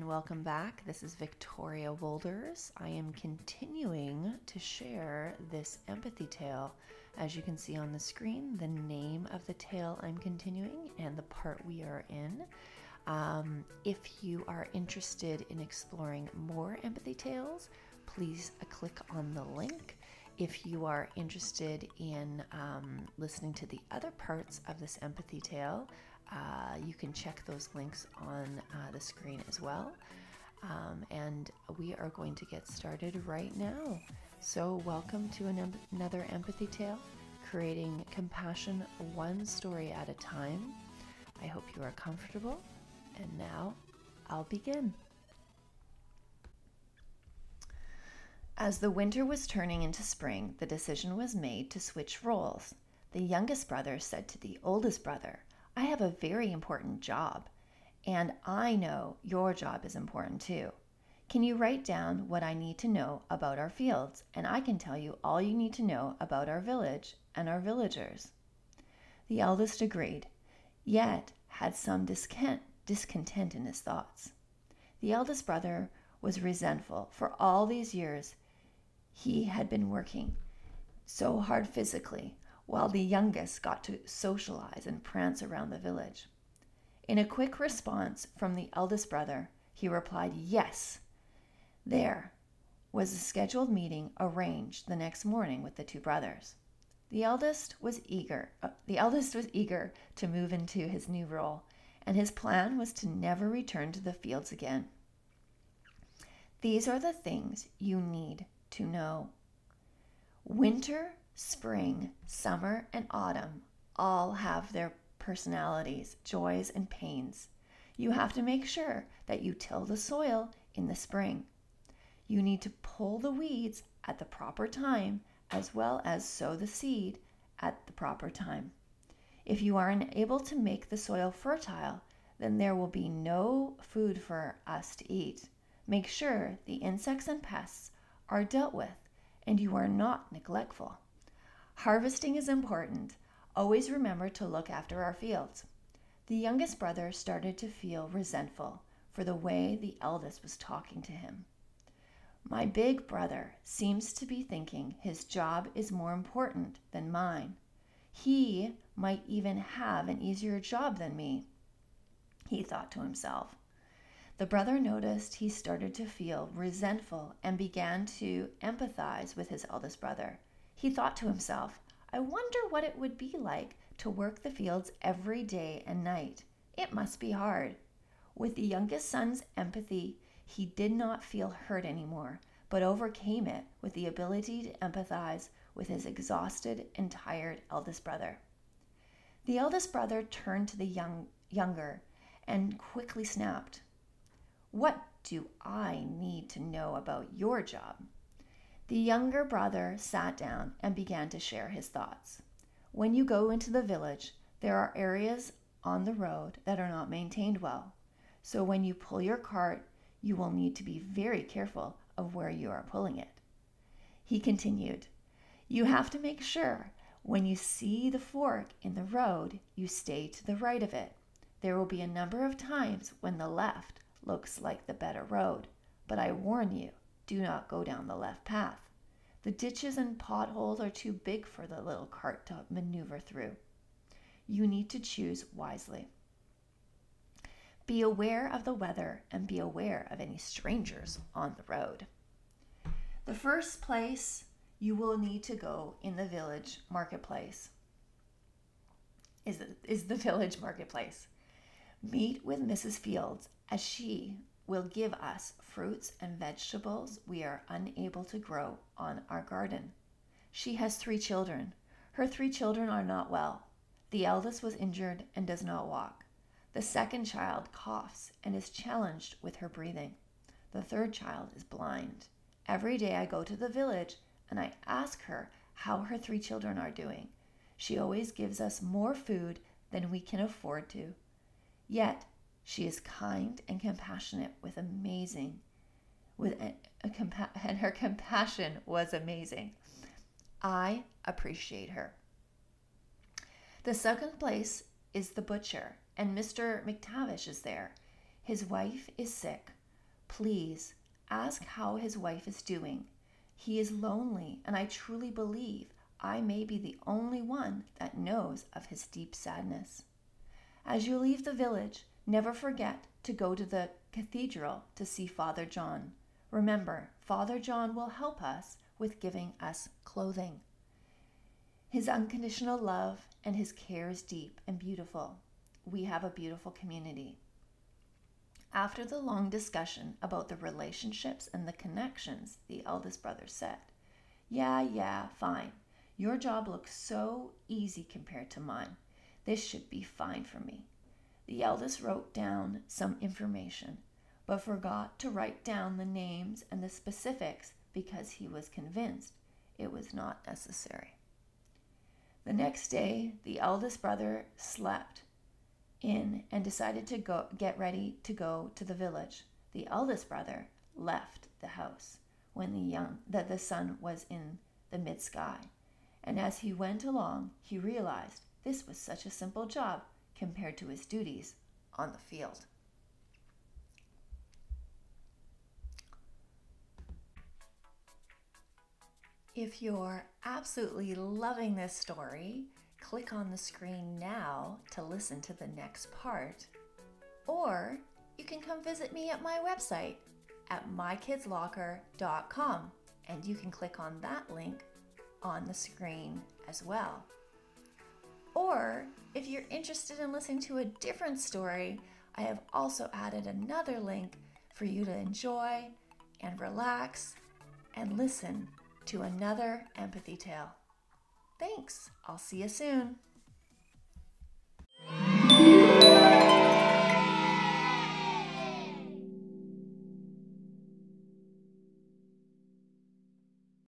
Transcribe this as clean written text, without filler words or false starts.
and welcome back. This is Victoria Woelders. I am continuing to share this empathy tale. As you can see on the screen, the name of the tale I'm continuing and the part we are in. If you are interested in exploring more empathy tales, please click on the link. If you are interested in listening to the other parts of this empathy tale, you can check those links on the screen as well. And we are going to get started right now. So welcome to another empathy tale, creating compassion one story at a time. I hope you are comfortable. And now I'll begin. As the winter was turning into spring, the decision was made to switch roles. The youngest brother said to the oldest brother, "I have a very important job, and I know your job is important too. Can you write down what I need to know about our fields, and I can tell you all you need to know about our village and our villagers?" The eldest agreed, yet had some discontent in his thoughts. The eldest brother was resentful. For all these years, he had been working so hard physically, while the youngest got to socialize and prance around the village. In a quick response from the eldest brother, he replied, "Yes." There was a scheduled meeting arranged the next morning with the two brothers. The eldest was eager to move into his new role, and his plan was to never return to the fields again. These are the things you need to know. Winter, spring, summer, and autumn all have their personalities, joys, and pains. You have to make sure that you till the soil in the spring. You need to pull the weeds at the proper time, as well as sow the seed at the proper time. If you are unable to make the soil fertile, then there will be no food for us to eat. Make sure the insects and pests are dealt with, and you are not neglectful. Harvesting is important. Always remember to look after our fields. The youngest brother started to feel resentful for the way the eldest was talking to him. My big brother seems to be thinking his job is more important than mine. He might even have an easier job than me, he thought to himself. The brother noticed he started to feel resentful and began to empathize with his eldest brother. He thought to himself, "I wonder what it would be like to work the fields every day and night. It must be hard." With the youngest son's empathy, he did not feel hurt anymore, but overcame it with the ability to empathize with his exhausted and tired eldest brother. The eldest brother turned to the younger and quickly snapped, "What do I need to know about your job?" The younger brother sat down and began to share his thoughts. When you go into the village, there are areas on the road that are not maintained well. So when you pull your cart, you will need to be very careful of where you are pulling it. He continued, "You have to make sure when you see the fork in the road, you stay to the right of it. There will be a number of times when the left looks like the better road, but I warn you, do not go down the left path. The ditches and potholes are too big for the little cart to maneuver through. You need to choose wisely. Be aware of the weather and be aware of any strangers on the road." The first place you will need to go in the village marketplace is the village marketplace. Meet with Mrs. Fields, as she will give us fruits and vegetables we are unable to grow on our garden. She has 3 children. Her 3 children are not well. The eldest was injured and does not walk. The second child coughs and is challenged with her breathing. The third child is blind. Every day I go to the village and I ask her how her 3 children are doing. She always gives us more food than we can afford to. Yet she is kind and compassionate and her compassion was amazing. I appreciate her. The second place is the butcher, and Mr. McTavish is there. His wife is sick. Please ask how his wife is doing. He is lonely, and I truly believe I may be the only one that knows of his deep sadness. As you leave the village, never forget to go to the cathedral to see Father John. Remember, Father John will help us with giving us clothing. His unconditional love and his care is deep and beautiful. We have a beautiful community. After the long discussion about the relationships and the connections, the eldest brother said, Yeah, fine. Your job looks so easy compared to mine. This should be fine for me. The eldest wrote down some information, but forgot to write down the names and the specifics because he was convinced it was not necessary. The next day, the eldest brother slept in and decided to get ready to go to the village. The eldest brother left the house when the sun was in the mid-sky. And as he went along, he realized this was such a simple job compared to his duties on the field. If you're absolutely loving this story, click on the screen now to listen to the next part. Or you can come visit me at my website at mykidslocker.com, and you can click on that link on the screen as well. Or if you're interested in listening to a different story, I have also added another link for you to enjoy and relax and listen to another empathy tale. Thanks. I'll see you soon.